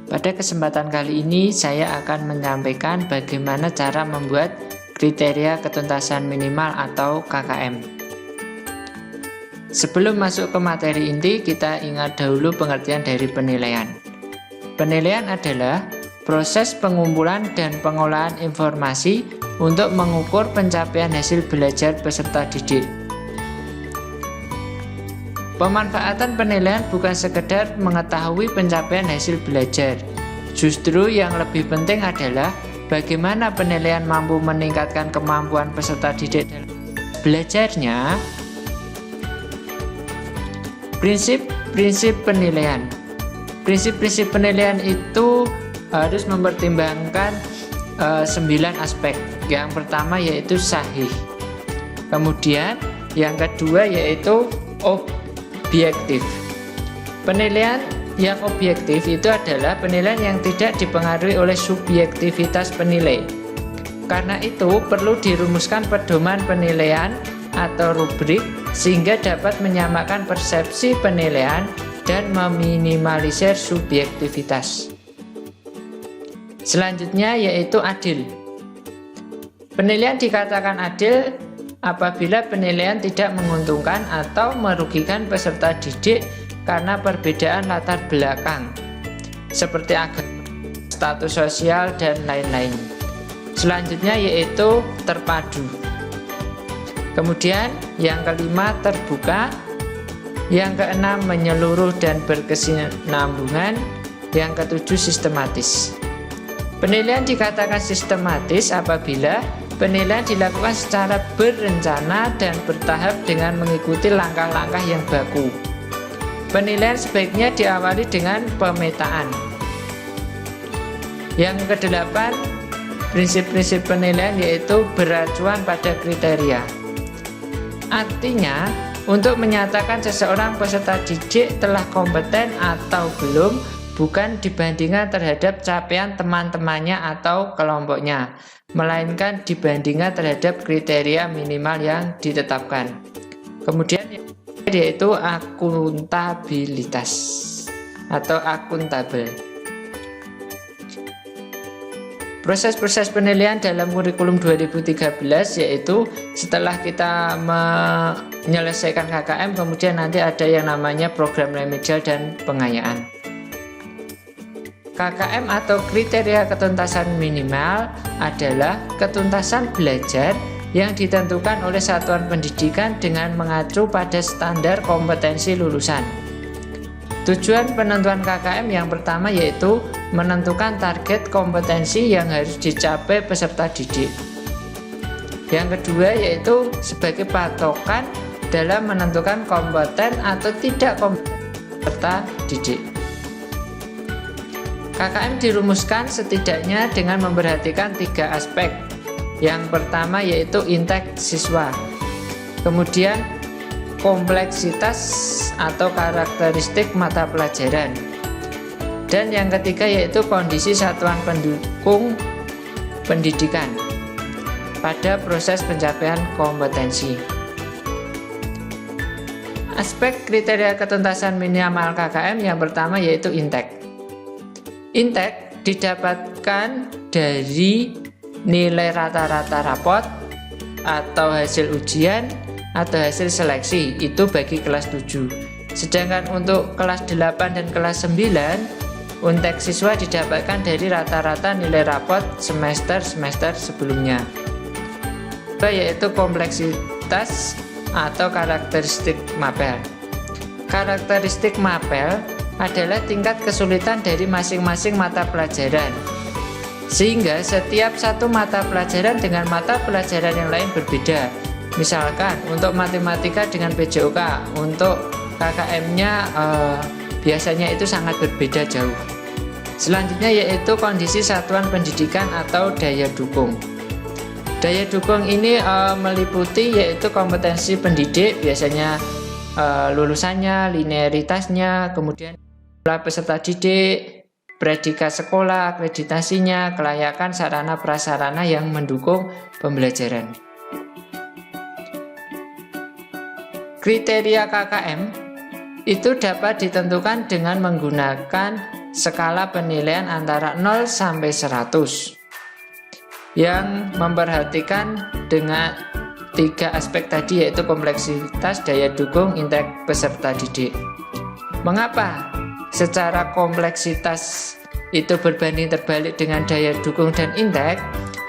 Pada kesempatan kali ini saya akan menyampaikan bagaimana cara membuat kriteria ketuntasan minimal atau KKM. Sebelum masuk ke materi inti, kita ingat dahulu pengertian dari penilaian. Penilaian adalah proses pengumpulan dan pengolahan informasi untuk mengukur pencapaian hasil belajar peserta didik. Pemanfaatan penilaian bukan sekedar mengetahui pencapaian hasil belajar. Justru yang lebih penting adalah bagaimana penilaian mampu meningkatkan kemampuan peserta didik dalam belajarnya. Prinsip-prinsip penilaian. Prinsip-prinsip penilaian itu harus mempertimbangkan 9 aspek. Yang pertama yaitu sahih. Kemudian yang kedua yaitu objektif. Penilaian yang objektif itu adalah penilaian yang tidak dipengaruhi oleh subjektivitas penilai. Karena itu perlu dirumuskan pedoman penilaian atau rubrik sehingga dapat menyamakan persepsi penilaian dan meminimalisir subjektivitas. Selanjutnya yaitu adil. Penilaian dikatakan adil apabila penilaian tidak menguntungkan atau merugikan peserta didik karena perbedaan latar belakang seperti agama, status sosial, dan lain-lain. Selanjutnya yaitu terpadu. Kemudian yang kelima terbuka. Yang keenam menyeluruh dan berkesinambungan. Yang ketujuh sistematis. Penilaian dikatakan sistematis apabila penilaian dilakukan secara berencana dan bertahap dengan mengikuti langkah-langkah yang baku. Penilaian sebaiknya diawali dengan pemetaan. Yang kedelapan, prinsip-prinsip penilaian yaitu beracuan pada kriteria. Artinya, untuk menyatakan seseorang peserta didik telah kompeten atau belum, bukan dibandingkan terhadap capaian teman-temannya atau kelompoknya, melainkan dibandingkan terhadap kriteria minimal yang ditetapkan. Kemudian yaitu akuntabilitas atau akuntabel. Proses-proses penilaian dalam kurikulum 2013 yaitu setelah kita menyelesaikan KKM, kemudian nanti ada yang namanya program remedial dan pengayaan. KKM atau kriteria ketuntasan minimal adalah ketuntasan belajar yang ditentukan oleh satuan pendidikan dengan mengacu pada standar kompetensi lulusan. Tujuan penentuan KKM yang pertama yaitu menentukan target kompetensi yang harus dicapai peserta didik. Yang kedua yaitu sebagai patokan dalam menentukan kompeten atau tidak kompeten peserta didik. KKM dirumuskan setidaknya dengan memperhatikan 3 aspek. Yang pertama yaitu intake siswa, kemudian kompleksitas atau karakteristik mata pelajaran, dan yang ketiga yaitu kondisi satuan pendukung pendidikan pada proses pencapaian kompetensi. Aspek kriteria ketuntasan minimal KKM yang pertama yaitu intake. Intake didapatkan dari nilai rata-rata rapot atau hasil ujian atau hasil seleksi, itu bagi kelas 7. Sedangkan untuk kelas 8 dan kelas 9, intake siswa didapatkan dari rata-rata nilai rapot semester-semester sebelumnya. Yaitu kompleksitas atau karakteristik mapel. Karakteristik mapel adalah tingkat kesulitan dari masing-masing mata pelajaran, sehingga setiap satu mata pelajaran dengan mata pelajaran yang lain berbeda. Misalkan untuk matematika dengan PJOK, untuk KKM-nya biasanya itu sangat berbeda jauh. Selanjutnya yaitu kondisi satuan pendidikan atau daya dukung. Daya dukung ini meliputi yaitu kompetensi pendidik, biasanya lulusannya, linearitasnya, kemudian peserta didik, predikat sekolah, akreditasinya, kelayakan sarana prasarana yang mendukung pembelajaran. Kriteria KKM itu dapat ditentukan dengan menggunakan skala penilaian antara 0 sampai 100 yang memperhatikan dengan 3 aspek tadi, yaitu kompleksitas, daya dukung, intek peserta didik. Mengapa secara kompleksitas itu berbanding terbalik dengan daya dukung dan intek?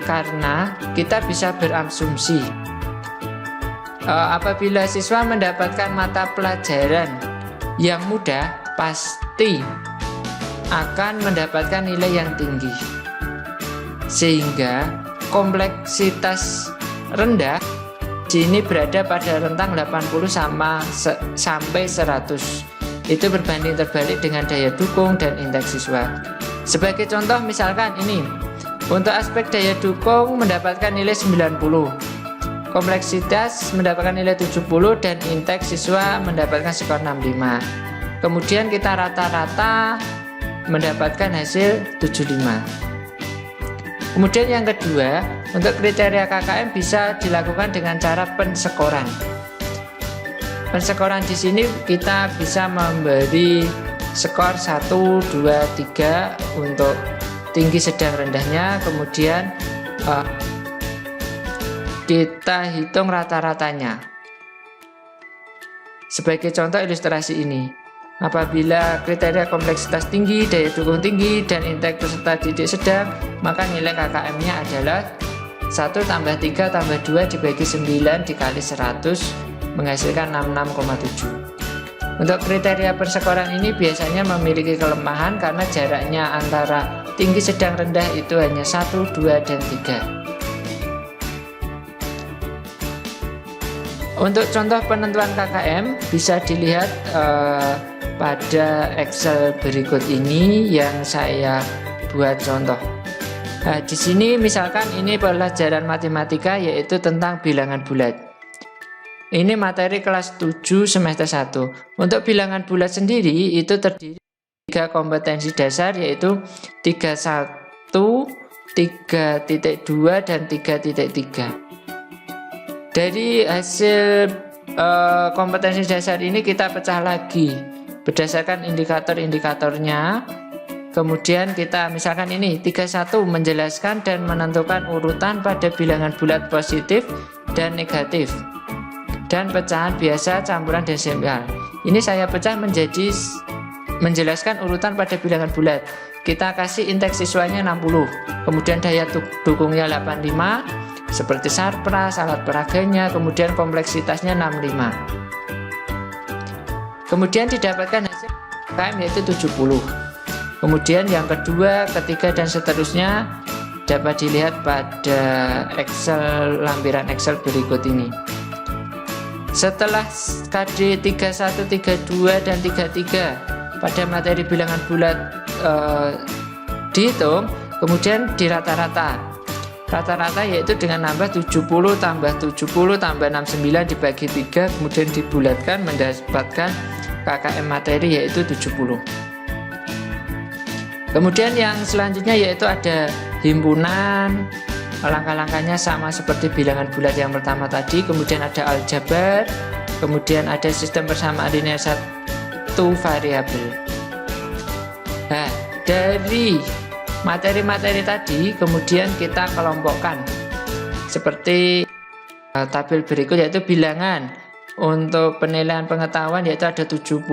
Karena kita bisa berasumsi apabila siswa mendapatkan mata pelajaran yang mudah, pasti akan mendapatkan nilai yang tinggi. Sehingga kompleksitas rendah sini berada pada rentang 80 sampai 100. Itu berbanding terbalik dengan daya dukung dan intek siswa. Sebagai contoh misalkan ini, untuk aspek daya dukung mendapatkan nilai 90, kompleksitas mendapatkan nilai 70, dan intek siswa mendapatkan skor 65. Kemudian kita rata-rata mendapatkan hasil 75. Kemudian yang kedua, untuk kriteria KKM bisa dilakukan dengan cara pensekoran. Pensekoran di sini kita bisa memberi skor 1, 2, 3 untuk tinggi, sedang, rendahnya. Kemudian kita hitung rata-ratanya. Sebagai contoh ilustrasi ini, apabila kriteria kompleksitas tinggi, daya dukung tinggi, dan intek peserta didik sedang, maka nilai KKM-nya adalah 1 tambah 3 tambah 2 dibagi 9 dikali 100 menghasilkan 66,7. Untuk kriteria persekoran ini biasanya memiliki kelemahan karena jaraknya antara tinggi, sedang, rendah itu hanya 1, 2, dan 3. Untuk contoh penentuan KKM bisa dilihat pada Excel berikut ini yang saya buat contoh. Nah, di sini misalkan ini pelajaran matematika, yaitu tentang bilangan bulat. Ini materi kelas 7 semester 1. Untuk bilangan bulat sendiri itu terdiri 3 kompetensi dasar, yaitu 3.1, 3.2, dan 3.3. Dari hasil kompetensi dasar ini kita pecah lagi berdasarkan indikator-indikatornya. Kemudian kita misalkan ini 3.1 menjelaskan dan menentukan urutan pada bilangan bulat positif dan negatif, dan pecahan biasa, campuran, desimal. Ini saya pecah menjadi menjelaskan urutan pada bilangan bulat. Kita kasih intek siswanya 60, kemudian daya dukungnya 85 seperti sarpras, alat peraganya, kemudian kompleksitasnya 65. Kemudian didapatkan hasil KKM yaitu 70. Kemudian yang kedua, ketiga, dan seterusnya dapat dilihat pada Excel, lampiran Excel berikut ini. Setelah KD 31, 32, dan 33 pada materi bilangan bulat dihitung, kemudian dirata-rata. Rata-rata yaitu dengan nambah 70 tambah 70 tambah 69 dibagi 3, kemudian dibulatkan mendapatkan KKM materi yaitu 70. Kemudian yang selanjutnya yaitu ada himpunan. Langkah-langkahnya sama seperti bilangan bulat yang pertama tadi. Kemudian ada aljabar, kemudian ada sistem persamaan linear satu variabel. Nah, dari materi-materi tadi kemudian kita kelompokkan seperti tabel berikut, yaitu bilangan untuk penilaian pengetahuan yaitu ada 70,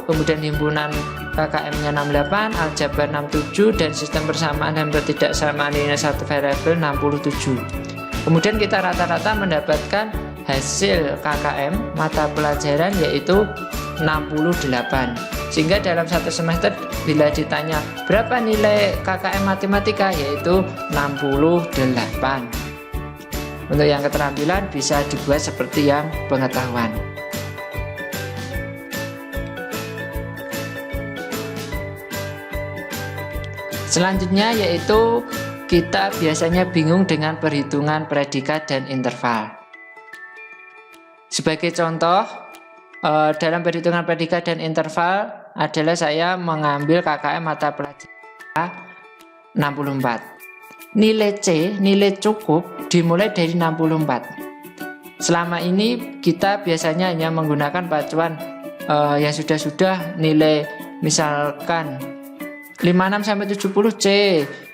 kemudian himpunan KKM-nya 68, aljabar 67, dan sistem persamaan dan ketidaksamaan linear satu variabel 67. Kemudian kita rata-rata mendapatkan hasil KKM mata pelajaran yaitu 68. Sehingga dalam satu semester bila ditanya berapa nilai KKM matematika yaitu 68. Untuk yang keterampilan bisa dibuat seperti yang pengetahuan. Selanjutnya yaitu kita biasanya bingung dengan perhitungan predikat dan interval. Sebagai contoh, dalam perhitungan predikat dan interval adalah saya mengambil KKM mata pelajaran 64. Nilai C, nilai cukup dimulai dari 64. Selama ini kita biasanya hanya menggunakan pacuan yang sudah-sudah nilai, misalkan 56 sampai 70 C,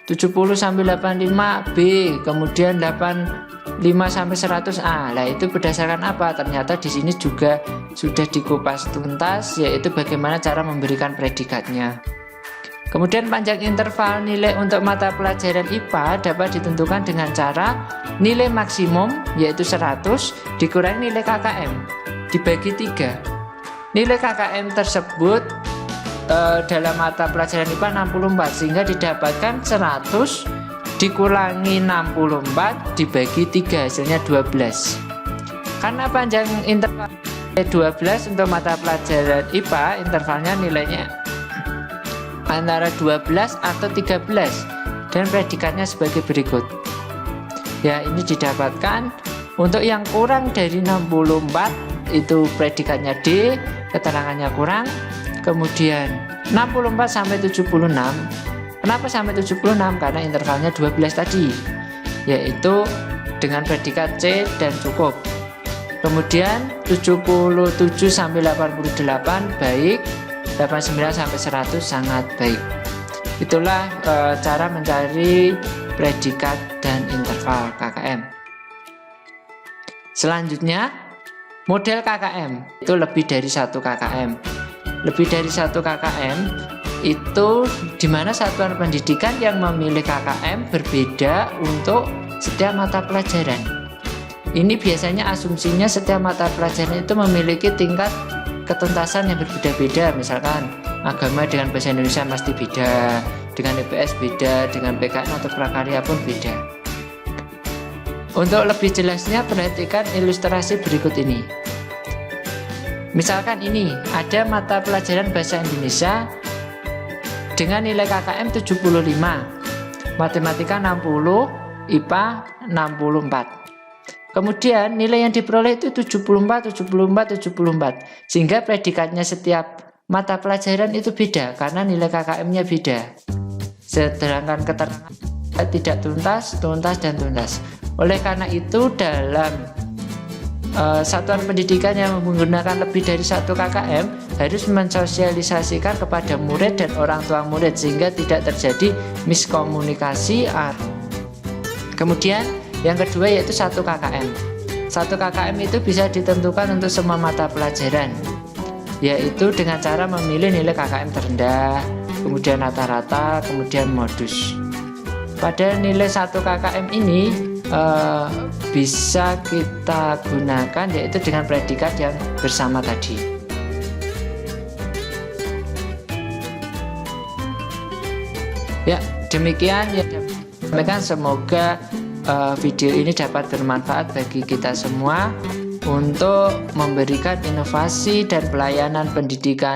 70 sampai 85 B, kemudian 85 sampai 100 A. Nah, itu berdasarkan apa? Ternyata di sini juga sudah dikupas tuntas, yaitu bagaimana cara memberikan predikatnya. Kemudian panjang interval nilai untuk mata pelajaran IPA dapat ditentukan dengan cara nilai maksimum yaitu 100 dikurangi nilai KKM dibagi 3. Nilai KKM tersebut dalam mata pelajaran IPA 64, sehingga didapatkan 100 dikurangi 64 dibagi 3, hasilnya 12. Karena panjang interval 12 untuk mata pelajaran IPA, intervalnya nilainya antara 12 atau 13 dan predikatnya sebagai berikut. Ya, ini didapatkan untuk yang kurang dari 64 itu predikatnya D, keterangannya kurang. Kemudian 64 sampai 76. Kenapa sampai 76? Karena intervalnya 12 tadi, yaitu dengan predikat C dan cukup. Kemudian 77 sampai 88 baik, 89 sampai 100 sangat baik. Itulah cara mencari predikat dan interval KKM. Selanjutnya, model KKM itu lebih dari 1 KKM. Lebih dari 1 KKM itu dimana satuan pendidikan yang memilih KKM berbeda untuk setiap mata pelajaran. Ini biasanya asumsinya setiap mata pelajaran itu memiliki tingkat ketuntasan yang berbeda-beda. Misalkan agama dengan bahasa Indonesia pasti beda, dengan IPS beda, dengan PKN atau prakarya pun beda. Untuk lebih jelasnya perhatikan ilustrasi berikut ini. Misalkan ini ada mata pelajaran bahasa Indonesia dengan nilai KKM 75, matematika 60, IPA 64. Kemudian nilai yang diperoleh itu 74, 74, 74. Sehingga predikatnya setiap mata pelajaran itu beda karena nilai KKM-nya beda. Sedangkan keterangan tidak tuntas, tuntas, dan tuntas. Oleh karena itu dalam satuan pendidikan yang menggunakan lebih dari 1 KKM harus mensosialisasikan kepada murid dan orang tua murid sehingga tidak terjadi miskomunikasi. Kemudian yang kedua yaitu 1 KKM. 1 KKM itu bisa ditentukan untuk semua mata pelajaran, yaitu dengan cara memilih nilai KKM terendah, kemudian rata-rata, kemudian modus. Pada nilai 1 KKM ini bisa kita gunakan yaitu dengan predikat yang bersama tadi. Ya, demikian ya. Semoga video ini dapat bermanfaat bagi kita semua untuk memberikan inovasi dan pelayanan pendidikan